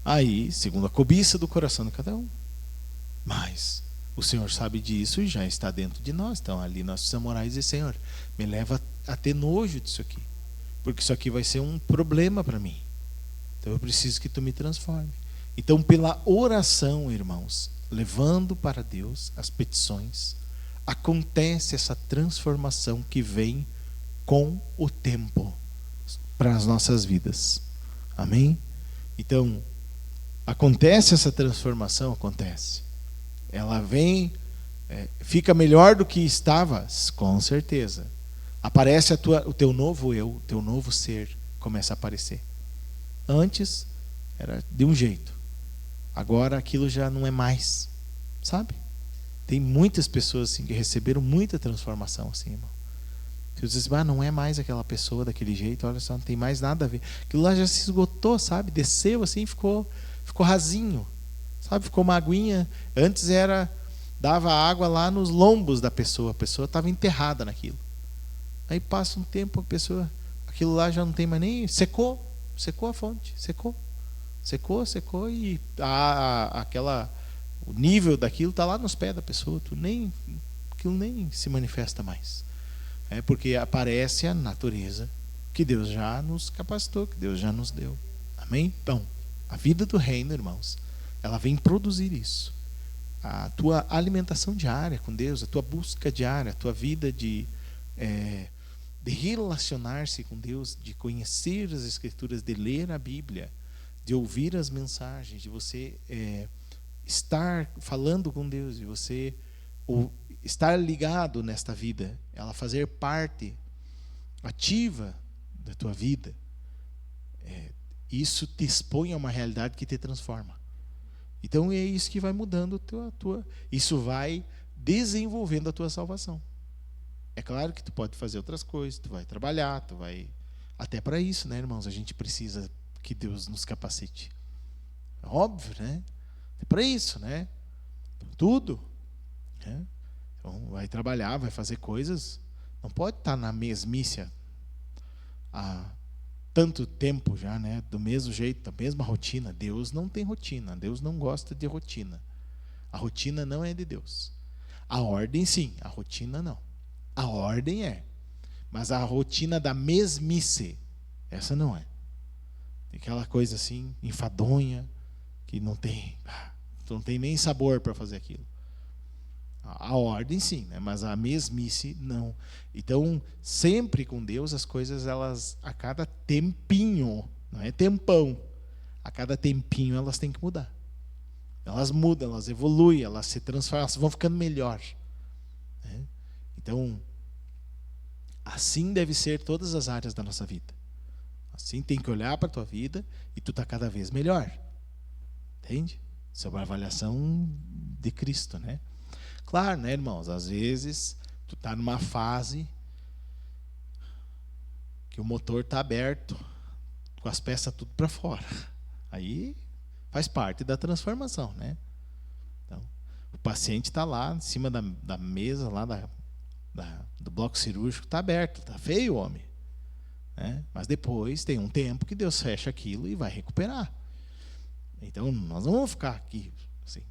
Aí, segundo a cobiça do coração de cada um. Mas o Senhor sabe disso e já está dentro de nós. Então ali nós precisamos orar e dizer, Senhor, me leva a ter nojo disso aqui. Porque isso aqui vai ser um problema para mim. Então eu preciso que tu me transforme. Então pela oração, irmãos, levando para Deus as petições, acontece essa transformação que vem com o tempo para as nossas vidas. Amém? Então, acontece essa transformação? Acontece. Ela vem, fica melhor do que estavas? Com certeza. Aparece o teu novo eu, o teu novo ser começa a aparecer. Antes era de um jeito. Agora aquilo já não é mais. Sabe? Tem muitas pessoas assim que receberam muita transformação assim, irmão. Você diz, não é mais aquela pessoa daquele jeito, olha só, não tem mais nada a ver. Aquilo lá já se esgotou, sabe? Desceu assim, ficou rasinho. Sabe? Ficou uma aguinha. Antes dava água lá nos lombos da pessoa. A pessoa estava enterrada naquilo. Aí passa um tempo, aquilo lá já não tem mais nem... Secou a fonte, secou e o nível daquilo está lá nos pés da pessoa. Aquilo nem se manifesta mais. Porque aparece a natureza que Deus já nos capacitou, que Deus já nos deu. Amém? Então, a vida do reino, irmãos, ela vem produzir isso. A tua alimentação diária com Deus, a tua busca diária, a tua vida de relacionar-se com Deus, de conhecer as Escrituras, de ler a Bíblia, de ouvir as mensagens, de você estar falando com Deus, de você estar ligado nesta vida, ela fazer parte ativa da tua vida, isso te expõe a uma realidade que te transforma. Então é isso que vai mudando isso vai desenvolvendo a tua salvação. É claro que tu pode fazer outras coisas, tu vai trabalhar, tu vai... Até para isso, né, irmãos? A gente precisa que Deus nos capacite. É óbvio, né? É para isso, né? Tudo. Né? Então, vai trabalhar, vai fazer coisas. Não pode estar na mesmice há tanto tempo já, né? Do mesmo jeito, da mesma rotina. Deus não tem rotina. Deus não gosta de rotina. A rotina não é de Deus. A ordem, sim. A rotina, não. A ordem é. Mas a rotina da mesmice, essa não é. Aquela coisa assim, enfadonha, que não tem Tu não tem nem sabor para fazer aquilo. A ordem sim, né? Mas a mesmice não. Então, sempre com Deus, as coisas, elas, a cada tempinho, não é tempão, a cada tempinho elas têm que mudar. Elas mudam, elas evoluem, elas se transformam, elas vão ficando melhor. Né? Então, assim deve ser todas as áreas da nossa vida. Assim tem que olhar para a tua vida e tu está cada vez melhor. Entende? Isso é uma avaliação de Cristo, né? Claro, né, irmãos? Às vezes, tu está numa fase que o motor está aberto, com as peças tudo para fora. Aí faz parte da transformação, né? Então, o paciente está lá, em cima da mesa, lá do bloco cirúrgico, está aberto, está feio o homem. Né? Mas depois tem um tempo que Deus fecha aquilo e vai recuperar. Então, nós não vamos ficar aqui assim,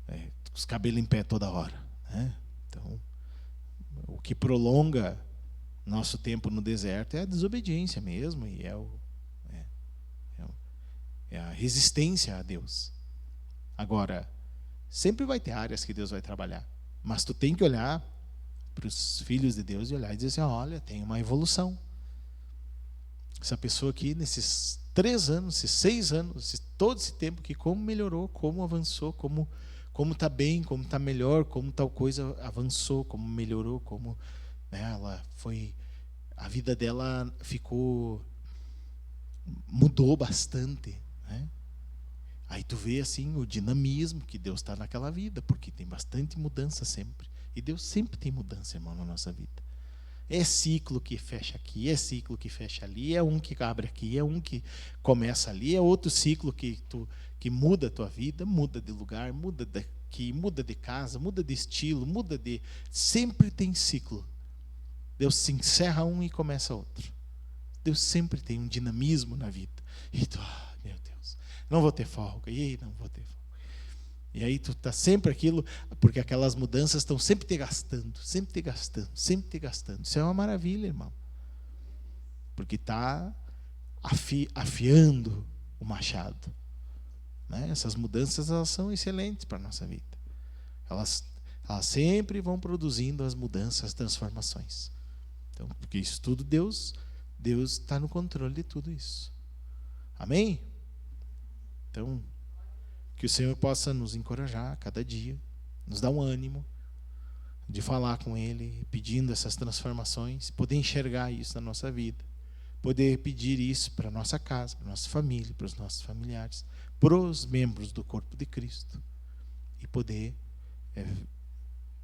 com os cabelos em pé toda hora. Né? Então, o que prolonga nosso tempo no deserto é a desobediência mesmo, e é a resistência a Deus. Agora, sempre vai ter áreas que Deus vai trabalhar, mas tu tem que olhar para os filhos de Deus e olhar e dizer assim, olha, tem uma evolução. Essa pessoa aqui, nesses 3 anos, esses 6 anos, todo esse tempo aqui, como melhorou, como avançou, como está bem, como está melhor, como tal coisa avançou, como melhorou, como, né, ela foi, a vida dela mudou bastante. Né? Aí tu vê assim o dinamismo que Deus está naquela vida, porque tem bastante mudança sempre. E Deus sempre tem mudança, irmão, na nossa vida. É ciclo que fecha aqui, é ciclo que fecha ali, é um que abre aqui, é um que começa ali, é outro ciclo que muda a tua vida, muda de lugar, muda daqui, muda de casa, muda de estilo, sempre tem ciclo. Deus se encerra um e começa outro. Deus sempre tem um dinamismo na vida. E tu, meu Deus, não vou ter folga, não vou ter folga. E aí tu está sempre aquilo, porque aquelas mudanças estão sempre te gastando, sempre te gastando, sempre te gastando. Isso é uma maravilha, irmão. Porque está afiando o machado. Né? Essas mudanças, elas são excelentes para a nossa vida. Elas sempre vão produzindo as mudanças, as transformações. Então, porque isso tudo Deus está no controle de tudo isso. Amém? Então, que o Senhor possa nos encorajar a cada dia, nos dar um ânimo de falar com Ele, pedindo essas transformações, poder enxergar isso na nossa vida, poder pedir isso para a nossa casa, para a nossa família, para os nossos familiares, para os membros do corpo de Cristo, e poder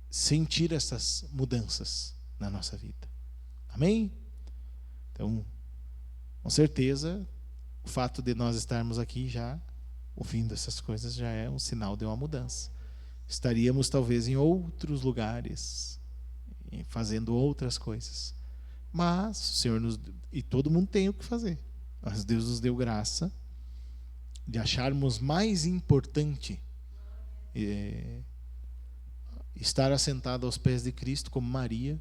sentir essas mudanças na nossa vida. Amém? Então, com certeza, o fato de nós estarmos aqui já ouvindo essas coisas já é um sinal de uma mudança. Estaríamos talvez em outros lugares, fazendo outras coisas. Mas o Senhor e todo mundo tem o que fazer. Mas Deus nos deu graça de acharmos mais importante estar assentado aos pés de Cristo como Maria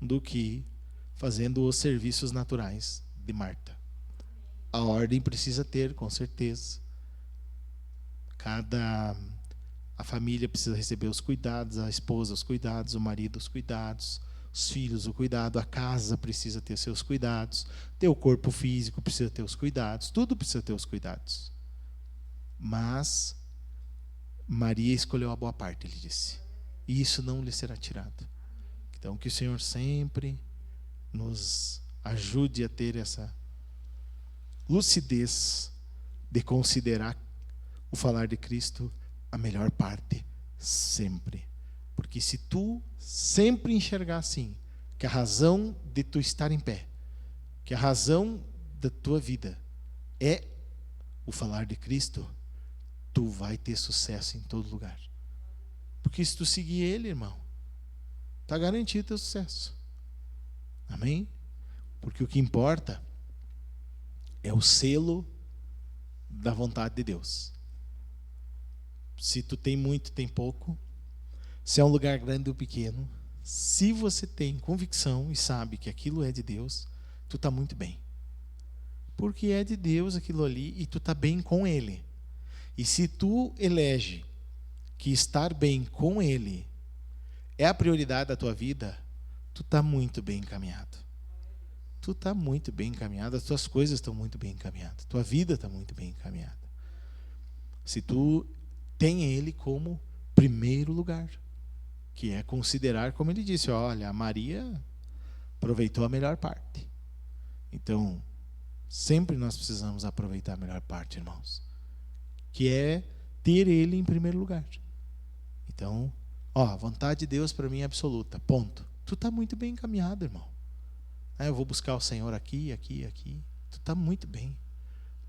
do que fazendo os serviços naturais de Marta. A ordem precisa ter, com certeza. A família precisa receber os cuidados, a esposa os cuidados, o marido os cuidados, os filhos o cuidado, a casa precisa ter seus cuidados, teu corpo físico precisa ter os cuidados, tudo precisa ter os cuidados. Mas Maria escolheu a boa parte, ele disse, e isso não lhe será tirado. Então que o Senhor sempre nos ajude a ter essa lucidez de considerar o falar de Cristo a melhor parte sempre. Porque se tu sempre enxergar assim, que a razão de tu estar em pé, que a razão da tua vida é o falar de Cristo, tu vai ter sucesso em todo lugar. Porque se tu seguir Ele, irmão, está garantido o teu sucesso. Amém? Porque o que importa é o selo da vontade de Deus. Se tu tem muito, tem pouco. Se é um lugar grande ou pequeno. Se você tem convicção e sabe que aquilo é de Deus, tu está muito bem. Porque é de Deus aquilo ali e tu está bem com Ele. E se tu elege que estar bem com Ele é a prioridade da tua vida, tu está muito bem encaminhado. Tu está muito bem encaminhado, as tuas coisas estão muito bem encaminhadas, tua vida está muito bem encaminhada. Se tu tem Ele como primeiro lugar, que é considerar, como ele disse, olha, a Maria aproveitou a melhor parte. Então, sempre nós precisamos aproveitar a melhor parte, irmãos, que é ter Ele em primeiro lugar. Então, a vontade de Deus para mim é absoluta, ponto. Tu está muito bem encaminhado, irmão. Eu vou buscar o Senhor aqui. Tu está muito bem.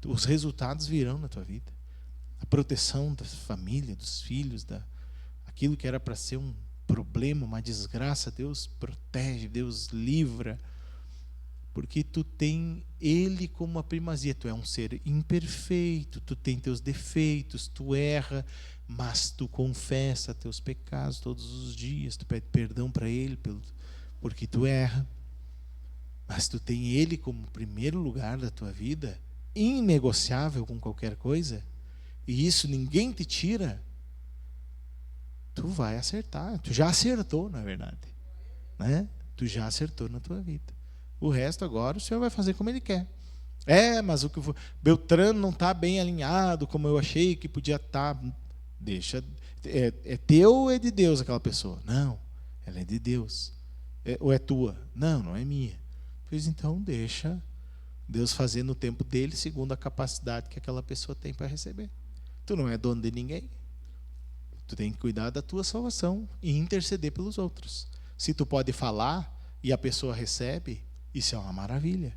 Os resultados virão na tua vida. A proteção da família, dos filhos, aquilo que era para ser um problema, uma desgraça, Deus protege, Deus livra, porque tu tem Ele como a primazia. Tu é um ser imperfeito, tu tem teus defeitos, tu erra, mas tu confessa teus pecados todos os dias, tu pede perdão para Ele porque tu erra, mas tu tem Ele como primeiro lugar da tua vida, inegociável com qualquer coisa, e isso ninguém te tira. Tu vai acertar, tu já acertou, na verdade, né? Tu já acertou na tua vida. O resto agora o Senhor vai fazer como Ele quer. Mas o que Beltrano não está bem alinhado como eu achei que podia estar. Deixa, é teu ou é de Deus aquela pessoa? Não, ela é de Deus. Ou é tua? Não, não é minha. Pois então deixa Deus fazer no tempo dele, segundo a capacidade que aquela pessoa tem para receber. Tu não é dono de ninguém. Tu tem que cuidar da tua salvação e interceder pelos outros. Se tu pode falar e a pessoa recebe, isso é uma maravilha.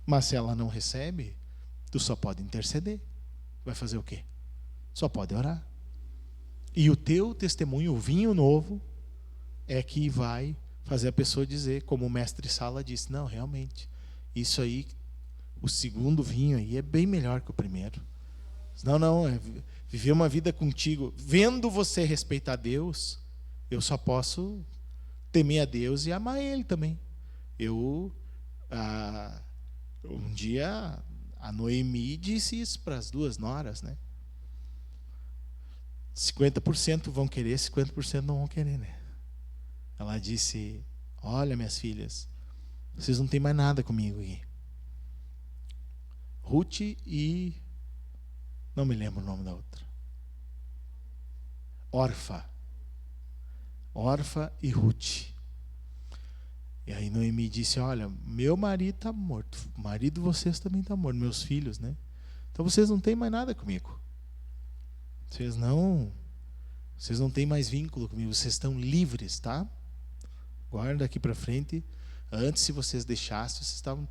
Mas se ela não recebe, tu só pode interceder. Vai fazer o quê? Só pode orar. E o teu testemunho, o vinho novo, é que vai fazer a pessoa dizer, como o mestre Sala disse, não, realmente, isso aí, o segundo vinho aí é bem melhor que o primeiro. Não, é viver uma vida contigo, vendo você respeitar Deus, eu só posso temer a Deus e amar Ele também. Um dia a Noemi disse isso para as duas noras, né? 50% vão querer, 50% não vão querer, né? Ela disse, olha, minhas filhas, vocês não têm mais nada comigo aqui. Ruth e... não me lembro o nome da outra. Orfa e Ruth. E aí Noemi disse, olha, meu marido está morto, o marido de vocês também está morto, meus filhos, né? Então vocês não têm mais nada comigo. Vocês não têm mais vínculo comigo, vocês estão livres, tá? Guarda daqui para frente. Antes, se vocês deixassem, vocês estavam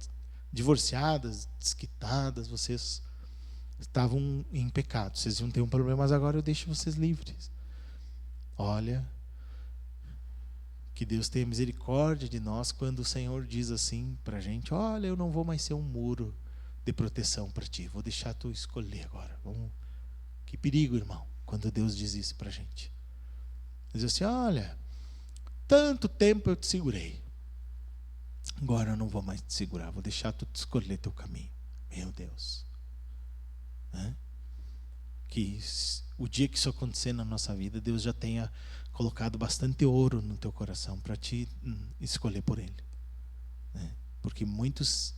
divorciadas, desquitadas, vocês estavam em pecado, vocês iam ter um problema, mas agora eu deixo vocês livres. Olha, que Deus tenha misericórdia de nós quando o Senhor diz assim para a gente, olha, eu não vou mais ser um muro de proteção para ti, vou deixar tu escolher agora. Que perigo, irmão, quando Deus diz isso para a gente. Diz assim, olha, tanto tempo eu te segurei, agora eu não vou mais te segurar, vou deixar tu escolher teu caminho. Meu Deus. Que o dia que isso acontecer na nossa vida, Deus já tenha colocado bastante ouro no teu coração para te escolher por Ele, porque muitos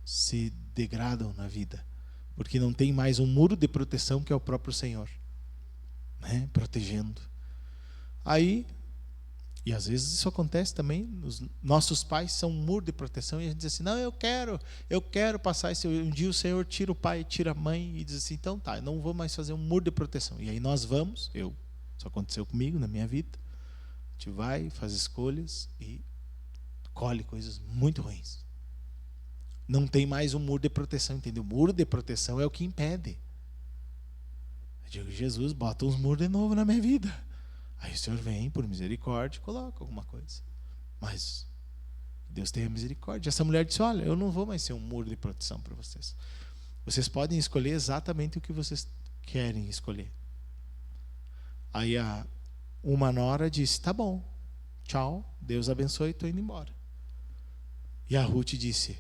se degradam na vida porque não tem mais um muro de proteção que é o próprio Senhor, protegendo. Aí, e às vezes isso acontece também, os nossos pais são um muro de proteção e a gente diz assim, não, eu quero passar esse... Um dia o Senhor tira o pai, tira a mãe e diz assim, então tá, eu não vou mais fazer um muro de proteção. E aí nós vamos, isso aconteceu comigo na minha vida, a gente vai, faz escolhas e colhe coisas muito ruins. Não tem mais um muro de proteção, entendeu? O muro de proteção é o que impede. Eu digo, Jesus, bota uns muros de novo na minha vida. Aí o Senhor vem, por misericórdia, coloca alguma coisa. Mas Deus tenha misericórdia. Essa mulher disse, olha, eu não vou mais ser um muro de proteção para vocês. Vocês podem escolher exatamente o que vocês querem escolher. Aí uma nora disse, tá bom, tchau, Deus abençoe, estou indo embora. E a Ruth disse,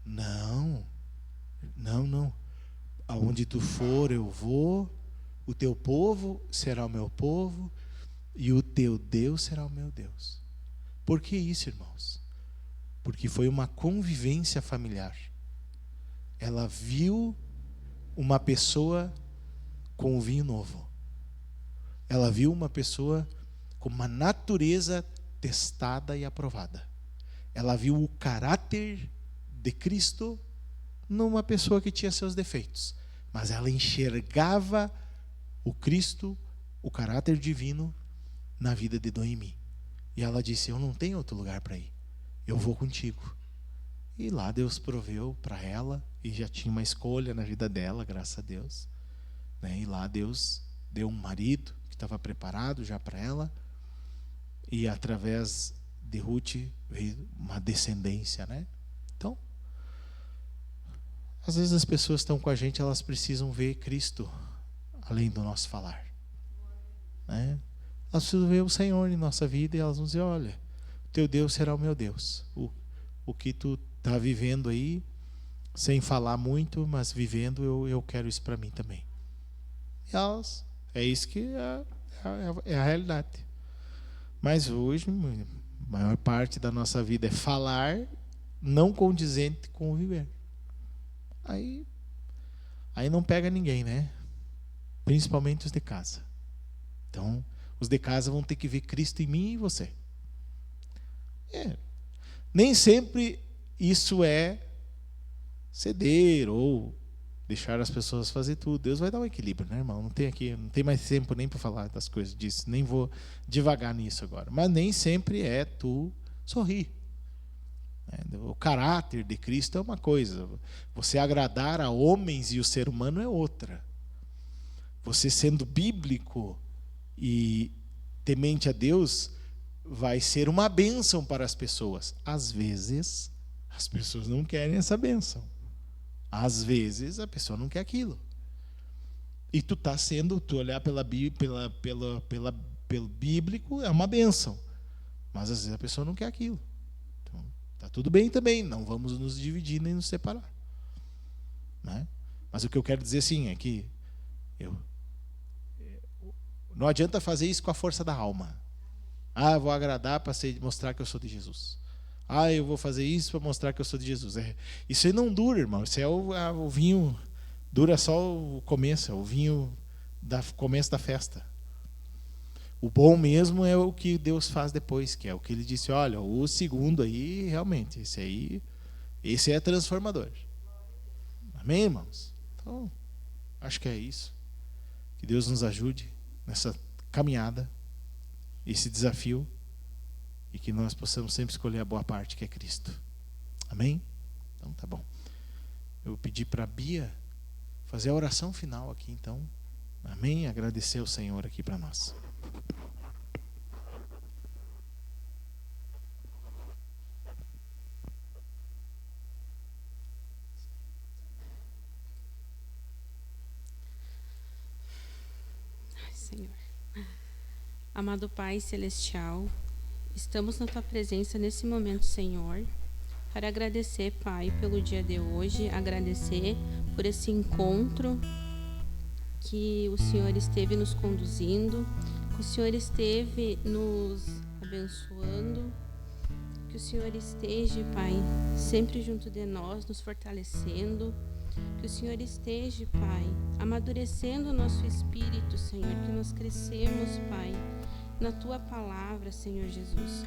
não. aonde tu for eu vou, o teu povo será o meu povo e o teu Deus será o meu Deus. Por que isso, irmãos? Porque foi uma convivência familiar. Ela viu uma pessoa com o vinho novo. Ela viu uma pessoa com uma natureza testada e aprovada. Ela viu o caráter de Cristo numa pessoa que tinha seus defeitos, mas ela enxergava o Cristo, o caráter divino na vida de Noemi. E ela disse: eu não tenho outro lugar para ir, eu vou contigo. E lá Deus proveu para ela, e já tinha uma escolha na vida dela, graças a Deus, né? E lá Deus deu um marido que estava preparado já para ela, e através de Ruth veio uma descendência, né? Então, às vezes as pessoas estão com a gente, elas precisam ver Cristo além do nosso falar, né? Elas precisam ver o Senhor em nossa vida, e elas vão dizer: olha, o teu Deus será o meu Deus. O que tu está vivendo aí, sem falar muito, mas vivendo, eu quero isso para mim também. E elas, é isso que é a realidade. Mas hoje, a maior parte da nossa vida é falar, não condizente com o viver. Aí não pega ninguém, né? Principalmente os de casa. Então, os de casa vão ter que ver Cristo em mim e você. Nem sempre isso é ceder ou deixar as pessoas fazer tudo. Deus vai dar um equilíbrio, né, irmão? Não tem mais tempo nem para falar das coisas disso. Nem vou devagar nisso agora. Mas nem sempre é tu sorrir. O caráter de Cristo é uma coisa. Você agradar a homens e o ser humano é outra. Você sendo bíblico e temente a Deus vai ser uma bênção para as pessoas. Às vezes, as pessoas não querem essa bênção. Às vezes, a pessoa não quer aquilo. E tu olhar pelo bíblico, é uma bênção. Mas às vezes a pessoa não quer aquilo. Então, tá tudo bem também, não vamos nos dividir nem nos separar. Né? Mas o que eu quero dizer, sim, é que não adianta fazer isso com a força da alma. Eu vou agradar para mostrar que eu sou de Jesus. Eu vou fazer isso para mostrar que eu sou de Jesus. Isso aí não dura, irmão. Isso é o vinho, dura só o começo, é o vinho do começo da festa. O bom mesmo é o que Deus faz depois, que é o que ele disse: olha, o segundo aí, realmente, esse é transformador. Amém, irmãos? Então, acho que é isso. Que Deus nos ajude nessa caminhada, esse desafio, e que nós possamos sempre escolher a boa parte, que é Cristo. Amém? Então tá bom. Eu pedi para a Bia fazer a oração final aqui, então. Amém? Agradecer ao Senhor aqui para nós. Senhor. Amado Pai Celestial, estamos na Tua presença nesse momento, Senhor, para agradecer, Pai, pelo dia de hoje, agradecer por esse encontro que o Senhor esteve nos conduzindo, que o Senhor esteve nos abençoando, que o Senhor esteja, Pai, sempre junto de nós, nos fortalecendo, que o Senhor esteja, Pai, amadurecendo o nosso espírito, Senhor, que nós crescemos, Pai, na Tua palavra, Senhor Jesus.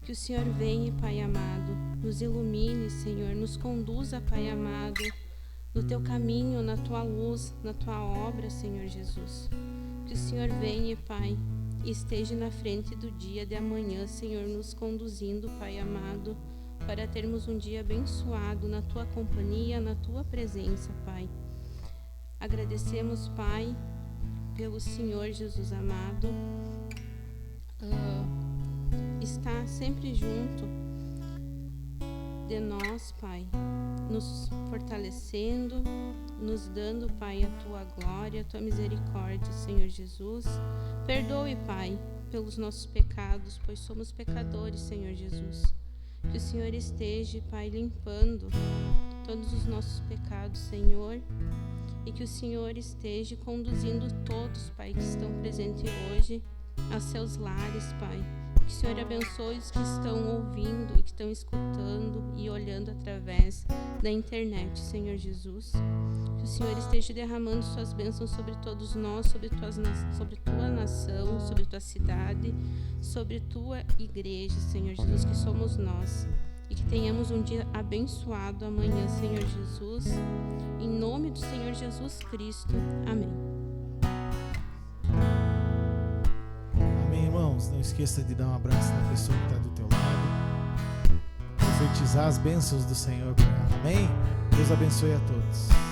Que o Senhor venha, Pai amado, nos ilumine, Senhor, nos conduza, Pai amado, no Teu caminho, na Tua luz, na Tua obra, Senhor Jesus. Que o Senhor venha, Pai, e esteja na frente do dia de amanhã, Senhor, nos conduzindo, Pai amado, para termos um dia abençoado na Tua companhia, na Tua presença, Pai. Agradecemos, Pai, pelo Senhor Jesus amado, está sempre junto de nós, Pai, nos fortalecendo, nos dando, Pai, a Tua glória, a Tua misericórdia, Senhor Jesus. Perdoe, Pai, pelos nossos pecados, pois somos pecadores, Senhor Jesus. Que o Senhor esteja, Pai, limpando todos os nossos pecados, Senhor, e que o Senhor esteja conduzindo todos, Pai, que estão presentes hoje aos seus lares, Pai. Que o Senhor abençoe os que estão ouvindo, que estão escutando e olhando através da internet, Senhor Jesus. Que o Senhor esteja derramando suas bênçãos sobre todos nós, sobre tua nação, sobre tua cidade, sobre tua igreja, Senhor Jesus, que somos nós. E que tenhamos um dia abençoado amanhã, Senhor Jesus. Em nome do Senhor Jesus Cristo. Amém. Amém, irmãos. Não esqueça de dar um abraço na pessoa que está do teu lado. Profetizar as bênçãos do Senhor para ela. Amém? Deus abençoe a todos.